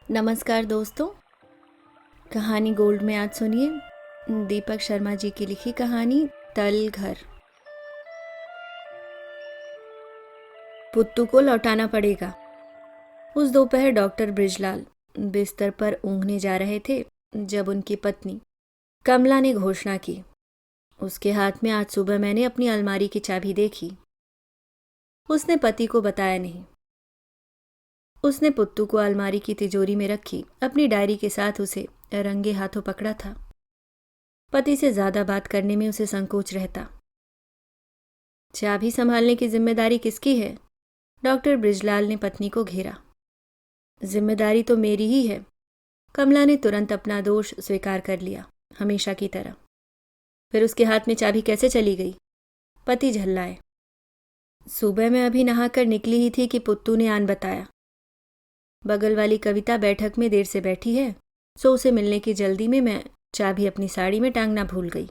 नमस्कार दोस्तों। कहानी गोल्ड में आज सुनिए दीपक शर्मा जी की लिखी कहानी तल घर। पुत्तू को लौटाना पड़ेगा। उस दोपहर डॉक्टर बृजलाल बिस्तर पर ऊँघने जा रहे थे जब उनकी पत्नी कमला ने घोषणा की, उसके हाथ में आज सुबह मैंने अपनी अलमारी की चाबी देखी। उसने पति को बताया नहीं। उसने पुत्तू को अलमारी की तिजोरी में रखी अपनी डायरी के साथ उसे रंगे हाथों पकड़ा था। पति से ज्यादा बात करने में उसे संकोच रहता। चाबी संभालने की जिम्मेदारी किसकी है? डॉक्टर बृजलाल ने पत्नी को घेरा। जिम्मेदारी तो मेरी ही है। कमला ने तुरंत अपना दोष स्वीकार कर लिया, हमेशा की तरह। फिर उसके हाथ में चाबी कैसे चली गई? पति झल्लाए। सुबह मैं अभी नहाकर निकली ही थी कि पुत्तू ने आन बताया। बगल वाली कविता बैठक में देर से बैठी है, सो उसे मिलने की जल्दी में मैं चाबी अपनी साड़ी में टांगना भूल गई।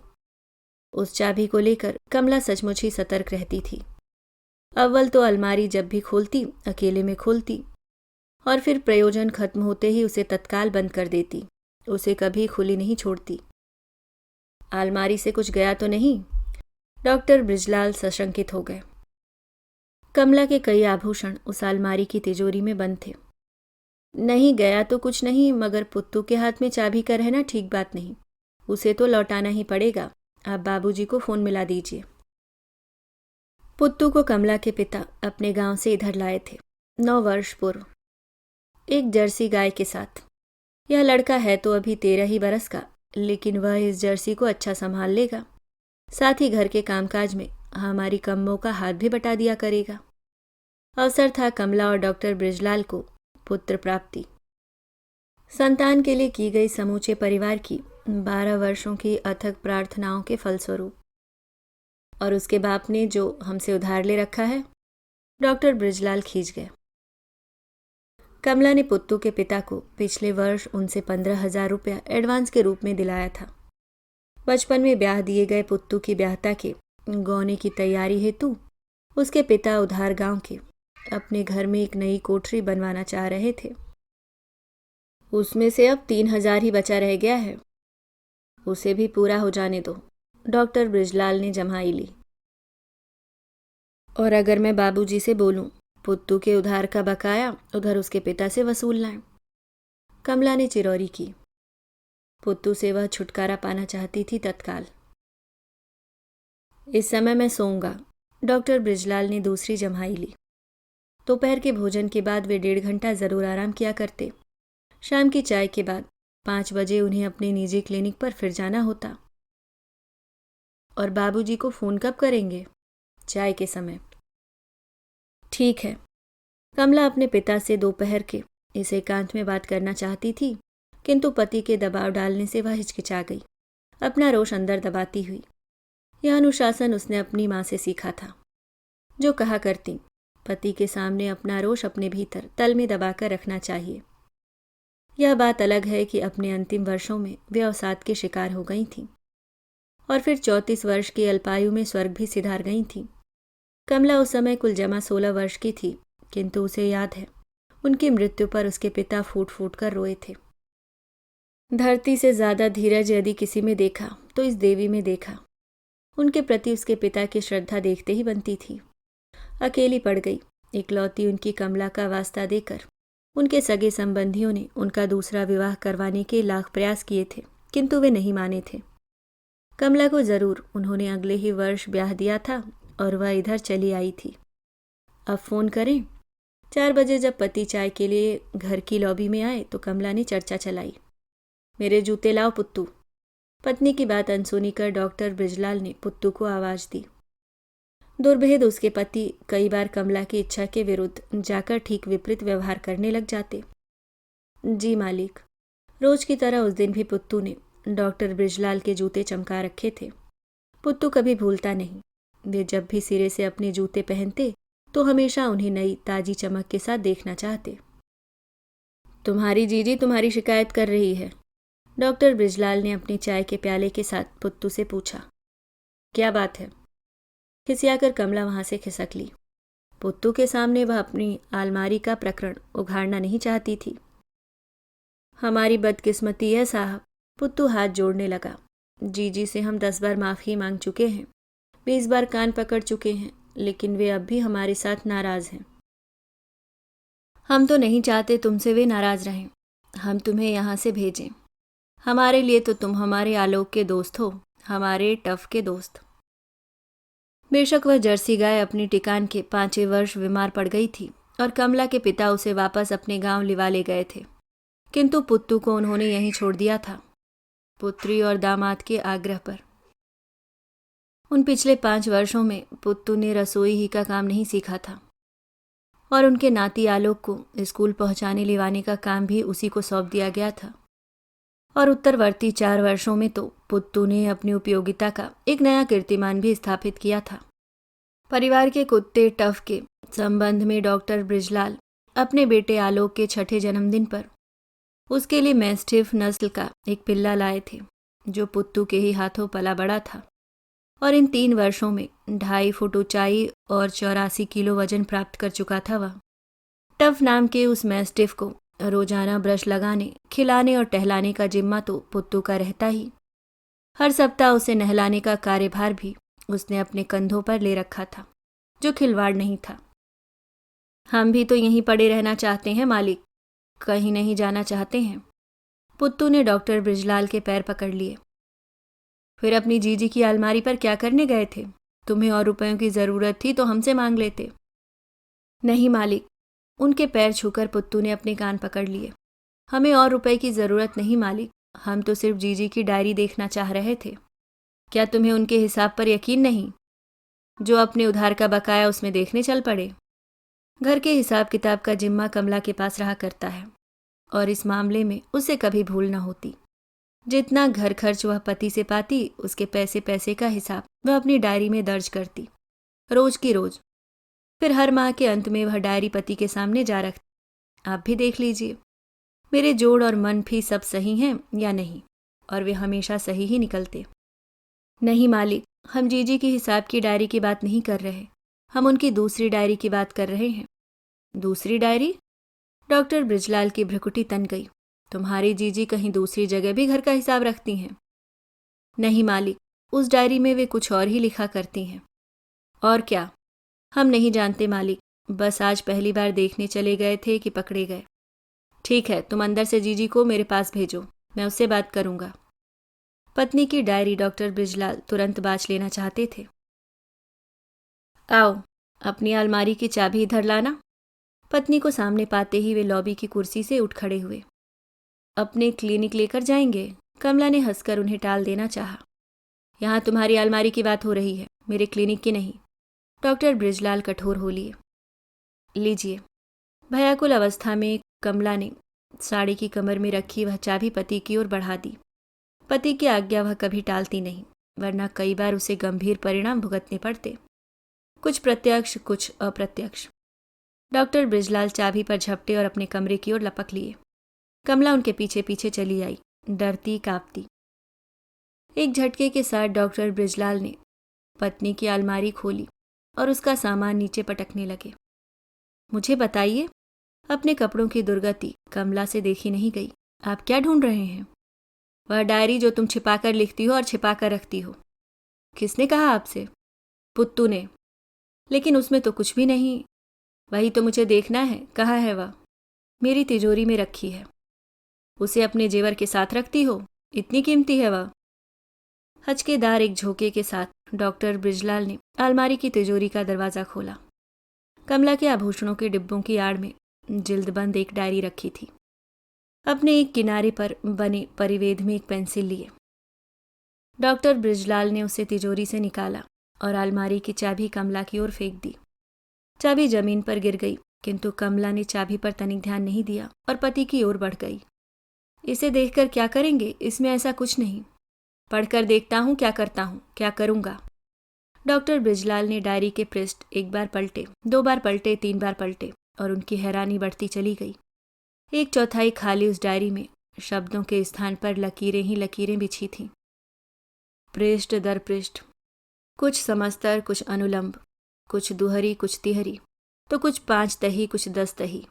उस चाबी को लेकर कमला सचमुच ही सतर्क रहती थी। अव्वल तो अलमारी जब भी खोलती अकेले में खोलती और फिर प्रयोजन खत्म होते ही उसे तत्काल बंद कर देती। उसे कभी खुली नहीं छोड़ती। अलमारी से कुछ गया तो नहीं? डॉक्टर बृजलाल सशंकित हो गए। कमला के कई आभूषण उस अलमारी की तिजोरी में बंद थे। नहीं गया तो कुछ नहीं, मगर पुत्तू के हाथ में चाबी का रहना ठीक बात नहीं। उसे तो लौटाना ही पड़ेगा। आप बाबूजी को फोन मिला दीजिए। पुत्तू को कमला के पिता अपने गांव से इधर लाए थे 9 वर्ष पूर्व, एक जर्सी गाय के साथ। यह लड़का है तो अभी 13 ही बरस का, लेकिन वह इस जर्सी को अच्छा संभाल लेगा। साथ ही घर के कामकाज में हमारी कम्मों का हाथ भी बटा दिया करेगा। अवसर था कमला और डॉक्टर बृजलाल को पुत्र प्राप्ति। संतान के लिए की गई समूचे परिवार की 12 वर्षों की अथक प्रार्थनाओं के फलस्वरूप। और उसके बाप ने जो हमसे उधार ले रखा है। डॉक्टर बृजलाल खींच गए। कमला ने पुत्तू के पिता को पिछले वर्ष उनसे 15,000 रुपया एडवांस के रूप में दिलाया था। बचपन में ब्याह दिए गए पुत्तू की ब्याहता के गौने की तैयारी हेतु उसके पिता उधार गांव के अपने घर में एक नई कोठरी बनवाना चाह रहे थे। उसमें से अब 3,000 ही बचा रह गया है। उसे भी पूरा हो जाने दो। डॉक्टर बृजलाल ने जम्हाई ली। और अगर मैं बाबूजी से बोलूं पुत्तू के उधार का बकाया उधर उसके पिता से वसूल लाएं। कमला ने चिरौरी की। पुत्तू से वह छुटकारा पाना चाहती थी तत्काल। इस समय मैं सोऊंगा। डॉक्टर बृजलाल ने दूसरी जम्हाई ली। दोपहर के भोजन के बाद वे 1.5 घंटा जरूर आराम किया करते। शाम की चाय के बाद 5 बजे उन्हें अपने निजी क्लिनिक पर फिर जाना होता। और बाबूजी को फोन कब करेंगे? चाय के समय। ठीक है। कमला अपने पिता से दोपहर के इस एकांत में बात करना चाहती थी, किंतु पति के दबाव डालने से वह हिचकिचा गई, अपना रोष अंदर दबाती हुई। यह अनुशासन उसने अपनी माँ से सीखा था, जो कहा करती पति के सामने अपना रोष अपने भीतर तल में दबाकर रखना चाहिए। यह बात अलग है कि अपने अंतिम वर्षों में वे अवसाद के शिकार हो गई थीं और फिर 34 वर्ष की अल्पायु में स्वर्ग भी सिधार गई थीं। कमला उस समय कुल जमा 16 वर्ष की थी, किंतु उसे याद है उनकी मृत्यु पर उसके पिता फूट फूट कर रोए थे। धरती से ज्यादा धीरज यदि किसी में देखा तो इस देवी में देखा। उनके प्रति उसके पिता की श्रद्धा देखते ही बनती थी। अकेली पड़ गई। इकलौती उनकी कमला का वास्ता देकर उनके सगे संबंधियों ने उनका दूसरा विवाह करवाने के लाख प्रयास किए थे, किंतु वे नहीं माने थे। कमला को जरूर उन्होंने अगले ही वर्ष ब्याह दिया था और वह इधर चली आई थी। अब फोन करें? 4 बजे जब पति चाय के लिए घर की लॉबी में आए तो कमला ने चर्चा चलाई। मेरे जूते लाओ पुत्तू। पत्नी की बात अनसुनी कर डॉक्टर बृजलाल ने पुत्तू को आवाज दी। दुर्भेद उसके पति कई बार कमला की इच्छा के विरुद्ध जाकर ठीक विपरीत व्यवहार करने लग जाते। जी मालिक। रोज की तरह उस दिन भी पुत्तू ने डॉक्टर बृजलाल के जूते चमका रखे थे। पुत्तू कभी भूलता नहीं। वे जब भी सिरे से अपने जूते पहनते तो हमेशा उन्हें नई ताजी चमक के साथ देखना चाहते। तुम्हारी जीजी तुम्हारी शिकायत कर रही है। डॉक्टर बृजलाल ने अपनी चाय के प्याले के साथ पुत्तू से पूछा। क्या बात है? खिसियाकर कमला वहां से खिसक ली। पुत्तू के सामने वह अपनी अलमारी का प्रकरण उघाड़ना नहीं चाहती थी। हमारी बदकिस्मती है साहब। पुत्तू हाथ जोड़ने लगा। जीजी से हम 10 बार माफ़ी मांग चुके हैं, 20 बार कान पकड़ चुके हैं, लेकिन वे अब भी हमारे साथ नाराज़ हैं। हम तो नहीं चाहते तुमसे वे नाराज़ रहें। हम तुम्हें यहाँ से भेजें। हमारे लिए तो तुम हमारे आलोक के दोस्त हो, हमारे टफ के दोस्त। बेशक वह जर्सी गाय अपनी टिकान के 5वें वर्ष बीमार पड़ गई थी और कमला के पिता उसे वापस अपने गांव लिवा ले गए थे, किंतु पुत्तू को उन्होंने यहीं छोड़ दिया था, पुत्री और दामाद के आग्रह पर। उन पिछले 5 वर्षों में पुत्तू ने रसोई ही का काम नहीं सीखा था और उनके नाती आलोक को स्कूल पहुंचाने लिवाने का काम भी उसी को सौंप दिया गया था। और उत्तरवर्ती 4 वर्षों में तो पुत्तू ने अपनी उपयोगिता का एक नया कीर्तिमान भी स्थापित किया था। परिवार के कुत्ते टफ के संबंध में डॉक्टर ब्रिजलाल अपने बेटे आलोक के 6ठे जन्मदिन पर उसके लिए मैस्टिफ नस्ल का एक पिल्ला लाए थे, जो पुत्तू के ही हाथों पला बड़ा था और इन 3 वर्षों में 2.5 फुट ऊंचाई और 84 किलो वजन प्राप्त कर चुका था। वह टफ नाम के उस मैस्टिफ को रोजाना ब्रश लगाने, खिलाने और टहलाने का जिम्मा तो पुत्तू का रहता ही। हर सप्ताह उसे नहलाने का कार्यभार भी उसने अपने कंधों पर ले रखा था, जो खिलवाड़ नहीं था। हम भी तो यहीं पड़े रहना चाहते हैं मालिक, कहीं नहीं जाना चाहते हैं। पुत्तू ने डॉक्टर ब्रिजलाल के पैर पकड़ लिए। फिर अपनी जीजी की अलमारी पर क्या करने गए थे? तुम्हें और रुपयों की जरूरत थी तो हमसे मांग लेते। नहीं मालिक, उनके पैर छूकर पुत्तू ने अपने कान पकड़ लिए। हमें और रुपए की जरूरत नहीं मालिक, हम तो सिर्फ जीजी की डायरी देखना चाह रहे थे। क्या तुम्हें उनके हिसाब पर यकीन नहीं, जो अपने उधार का बकाया उसमें देखने चल पड़े? घर के हिसाब किताब का जिम्मा कमला के पास रहा करता है और इस मामले में उसे कभी भूल न होती। जितना घर खर्च वह पति से पाती, उसके पैसे पैसे का हिसाब वह अपनी डायरी में दर्ज करती, रोज की रोज। फिर हर माह के अंत में वह डायरी पति के सामने जा रखती। आप भी देख लीजिए, मेरे जोड़ और मन भी सब सही हैं या नहीं, और वे हमेशा सही ही निकलते। नहीं मालिक, हम जीजी की हिसाब की डायरी की बात नहीं कर रहे, हम उनकी दूसरी डायरी की बात कर रहे हैं। दूसरी डायरी? डॉक्टर ब्रिजलाल की भ्रुकुटी तन गई। तुम्हारी जीजी कहीं दूसरी जगह भी घर का हिसाब रखती हैं? नहीं मालिक, उस डायरी में वे कुछ और ही लिखा करती हैं। और क्या? हम नहीं जानते मालिक, बस आज पहली बार देखने चले गए थे कि पकड़े गए। ठीक है, तुम अंदर से जीजी को मेरे पास भेजो, मैं उससे बात करूंगा। पत्नी की डायरी डॉक्टर ब्रिजलाल तुरंत बाँच लेना चाहते थे। आओ, अपनी अलमारी की चाबी इधर लाना। पत्नी को सामने पाते ही वे लॉबी की कुर्सी से उठ खड़े हुए। अपने क्लिनिक लेकर जाएंगे? कमला ने हंसकर उन्हें टाल देना चाहा। यहाँ तुम्हारी अलमारी की बात हो रही है, मेरे क्लिनिक की नहीं। डॉक्टर ब्रिजलाल कठोर हो लिए। लीजिए। भयाकुल अवस्था में कमला ने साड़ी की कमर में रखी वह चाबी पति की ओर बढ़ा दी। पति की आज्ञा वह कभी टालती नहीं, वरना कई बार उसे गंभीर परिणाम भुगतने पड़ते, कुछ प्रत्यक्ष कुछ अप्रत्यक्ष। डॉक्टर ब्रिजलाल चाबी पर झपटे और अपने कमरे की ओर लपक लिए। कमला उनके पीछे पीछे चली आई, डरती कांपती। एक झटके के साथ डॉक्टर ब्रिजलाल ने पत्नी की अलमारी खोली और उसका सामान नीचे पटकने लगे। मुझे बताइए, अपने कपड़ों की दुर्गति कमला से देखी नहीं गई। आप क्या ढूंढ रहे हैं? वह डायरी जो तुम छिपाकर लिखती हो और छिपाकर रखती हो। किसने कहा आपसे? पुत्तू ने। लेकिन उसमें तो कुछ भी नहीं। वही तो मुझे देखना है, कहाँ है वह? मेरी तिजोरी में रखी है। उसे अपने जेवर के साथ रखती हो? इतनी कीमती है वह? हचकेदार एक झोंके के साथ डॉक्टर ब्रिजलाल ने अलमारी की तिजोरी का दरवाजा खोला। कमला के आभूषणों के डिब्बों की आड़ में जिल्दबंद एक डायरी रखी थी। अपने एक किनारे पर बने परिवेद में एक पेंसिल लिए डॉक्टर ब्रिजलाल ने उसे तिजोरी से निकाला और अलमारी की चाबी कमला की ओर फेंक दी। चाबी जमीन पर गिर गई, किंतु कमला ने चाबी पर तनिक ध्यान नहीं दिया और पति की ओर बढ़ गई। इसे देखकर क्या करेंगे? इसमें ऐसा कुछ नहीं। पढ़कर देखता हूँ क्या करता हूँ, क्या करूँगा। डॉक्टर ब्रिजलाल ने डायरी के पृष्ठ 1 बार पलटे, 2 बार पलटे, 3 बार पलटे और उनकी हैरानी बढ़ती चली गई। 1/4 खाली उस डायरी में शब्दों के स्थान पर लकीरें ही लकीरें बिछी थीं, पृष्ठ दर पृष्ठ, कुछ समस्तर, कुछ अनुलंब, कुछ दुहरी, कुछ तिहरी, तो कुछ 5 तही, कुछ 10 तही।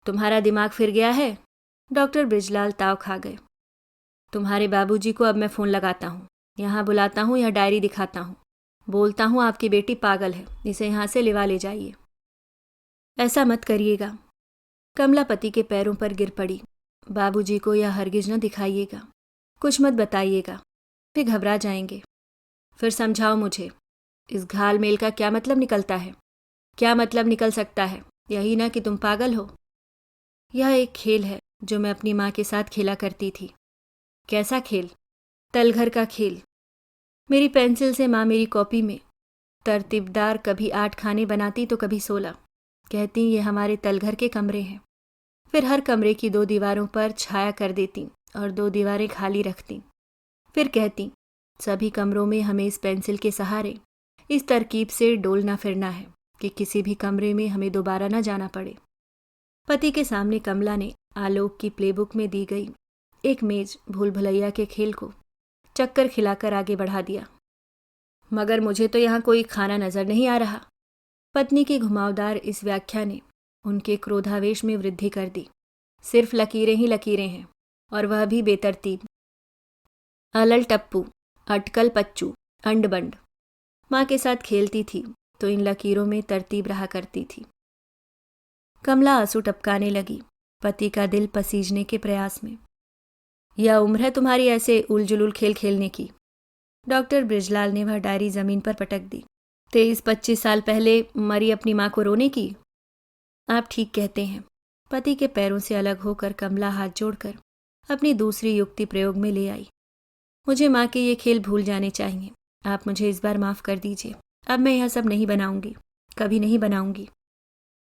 तुम्हारा दिमाग फिर गया है? डॉक्टर ब्रिजलाल ताव खा गए। तुम्हारे बाबूजी को अब मैं फ़ोन लगाता हूँ, यहाँ बुलाता हूँ, यह डायरी दिखाता हूँ, बोलता हूँ आपकी बेटी पागल है, इसे यहाँ से लिवा ले जाइए। ऐसा मत करिएगा। कमला पति के पैरों पर गिर पड़ी। बाबूजी को यह हरगिज न दिखाइएगा, कुछ मत बताइएगा, वे घबरा जाएंगे। फिर समझाओ मुझे, इस घाल मेल का क्या मतलब निकलता है? क्या मतलब निकल सकता है? यही ना कि तुम पागल हो। यह एक खेल है जो मैं अपनी माँ के साथ खेला करती थी। कैसा खेल? तलघर का खेल। मेरी पेंसिल से माँ मेरी कॉपी में तरतीबदार कभी 8 खाने बनाती तो कभी 16। कहती ये हमारे तलघर के कमरे हैं। फिर हर कमरे की 2 दीवारों पर छाया कर देती और 2 दीवारें खाली रखती। फिर कहती सभी कमरों में हमें इस पेंसिल के सहारे इस तरकीब से डोलना फिरना है कि किसी भी कमरे में हमें दोबारा न जाना पड़े। पति के सामने कमला ने आलोक की प्लेबुक में दी गई एक मेज भूल भुलैया के खेल को चक्कर खिलाकर आगे बढ़ा दिया। मगर मुझे तो यहाँ कोई खाना नजर नहीं आ रहा। पत्नी की घुमावदार इस व्याख्या ने उनके क्रोधावेश में वृद्धि कर दी। सिर्फ लकीरें ही लकीरें हैं, और वह भी बेतरतीब। अलल टप्पू, अटकल पच्चू, अंडबंड। माँ के साथ खेलती थी तो इन लकीरों में तरतीब रहा करती थी। कमला आंसू टपकाने लगी, पति का दिल पसीजने के प्रयास में। यह उम्र है तुम्हारी ऐसे उलझुल खेल खेलने की? डॉक्टर ब्रिजलाल ने वह डायरी जमीन पर पटक दी। 23-25 साल पहले मरी अपनी माँ को रोने की? आप ठीक कहते हैं। पति के पैरों से अलग होकर कमला हाथ जोड़कर अपनी दूसरी युक्ति प्रयोग में ले आई। मुझे माँ के ये खेल भूल जाने चाहिए। आप मुझे इस बार माफ़ कर दीजिए। अब मैं यह सब नहीं बनाऊंगी, कभी नहीं बनाऊंगी।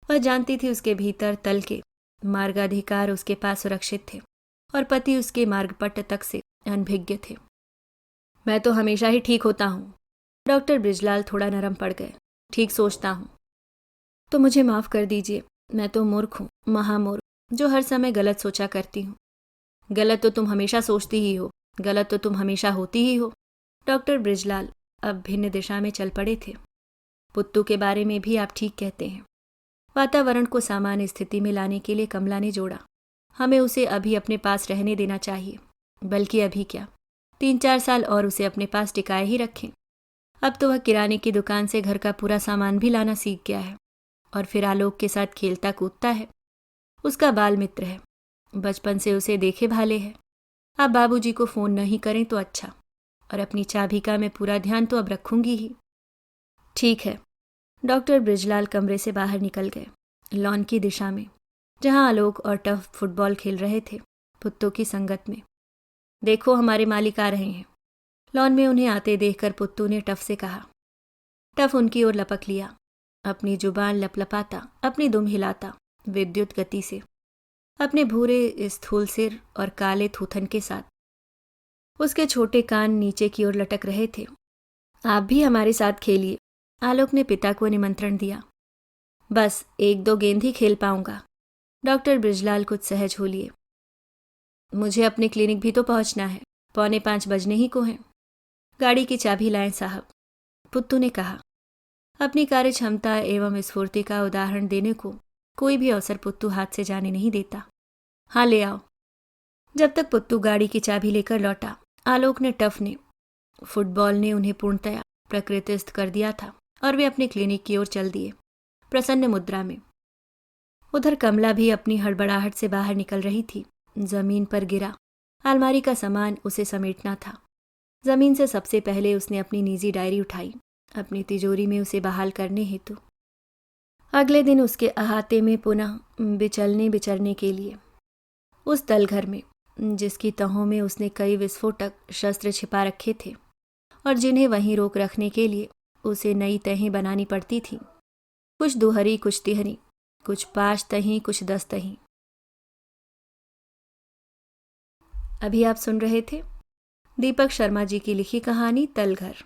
वह जानती थी उसके भीतर तल के मार्गाधिकार उसके पास सुरक्षित थे और पति उसके मार्गपट तक से अनभिज्ञ थे। मैं तो हमेशा ही ठीक होता हूँ। डॉक्टर ब्रिजलाल थोड़ा नरम पड़ गए। ठीक सोचता हूँ। तो मुझे माफ़ कर दीजिए। मैं तो मूर्ख हूँ, महामूर्ख, जो हर समय गलत सोचा करती हूँ। गलत तो तुम हमेशा सोचती ही हो, गलत तो तुम हमेशा होती ही हो। डॉक्टर ब्रिजलाल अब भिन्न दिशा में चल पड़े थे। पुत्तू के बारे में भी आप ठीक कहते हैं। वातावरण को सामान्य स्थिति में लाने के लिए कमला ने जोड़ा, हमें उसे अभी अपने पास रहने देना चाहिए। बल्कि अभी क्या, 3-4 साल और उसे अपने पास टिकाए ही रखें। अब तो वह किराने की दुकान से घर का पूरा सामान भी लाना सीख गया है और फिर आलोक के साथ खेलता कूदता है। उसका बाल मित्र है, बचपन से उसे देखे भाले है। आप बाबूजी को फ़ोन नहीं करें तो अच्छा, और अपनी चाबी का मैं पूरा ध्यान तो अब रखूंगी ही। ठीक है। डॉक्टर ब्रिजलाल कमरे से बाहर निकल गए, लॉन की दिशा में, जहां आलोक और टफ फुटबॉल खेल रहे थे, पुत्तों की संगत में। देखो हमारे मालिक आ रहे हैं। लॉन में उन्हें आते देखकर पुत्तू ने टफ से कहा। टफ उनकी ओर लपक लिया, अपनी जुबान लपलपाता, अपनी दुम हिलाता, विद्युत गति से, अपने भूरे स्थूल सिर और काले थूथन के साथ। उसके छोटे कान नीचे की ओर लटक रहे थे। आप भी हमारे साथ खेलिए, आलोक ने पिता को निमंत्रण दिया। बस 1-2 गेंद ही खेल पाऊंगा। डॉक्टर ब्रिजलाल कुछ सहज हो लिए। मुझे अपने क्लिनिक भी तो पहुंचना है, 4:45 बजने ही को हैं। गाड़ी की चाबी लाएं साहब, पुत्तू ने कहा। अपनी कार्य क्षमता एवं स्फूर्ति का उदाहरण देने को कोई भी अवसर पुत्तू हाथ से जाने नहीं देता। हाँ ले आओ। जब तक पुत्तू गाड़ी की चाबी लेकर लौटा, आलोक ने टफ ने फुटबॉल ने उन्हें पूर्णतया प्रकृतिस्थ कर दिया था और वे अपने क्लिनिक की ओर चल दिए, प्रसन्न मुद्रा में। उधर कमला भी अपनी हड़बड़ाहट से बाहर निकल रही थी। जमीन पर गिरा अलमारी का सामान उसे समेटना था। जमीन से सबसे पहले उसने अपनी निजी डायरी उठाई, अपनी तिजोरी में उसे बहाल करने हेतु। अगले दिन उसके अहाते में पुनः बिचलने बिचरने के लिए उस तलघर में, जिसकी तहों में उसने कई विस्फोटक शस्त्र छिपा रखे थे और जिन्हें वहीं रोक रखने के लिए उसे नई तहें बनानी पड़ती थीं। कुछ दुहरी, कुछ तिहरी, कुछ 5 तहीं, कुछ 10 तहीं। अभी आप सुन रहे थे दीपक शर्मा जी की लिखी कहानी तलघर।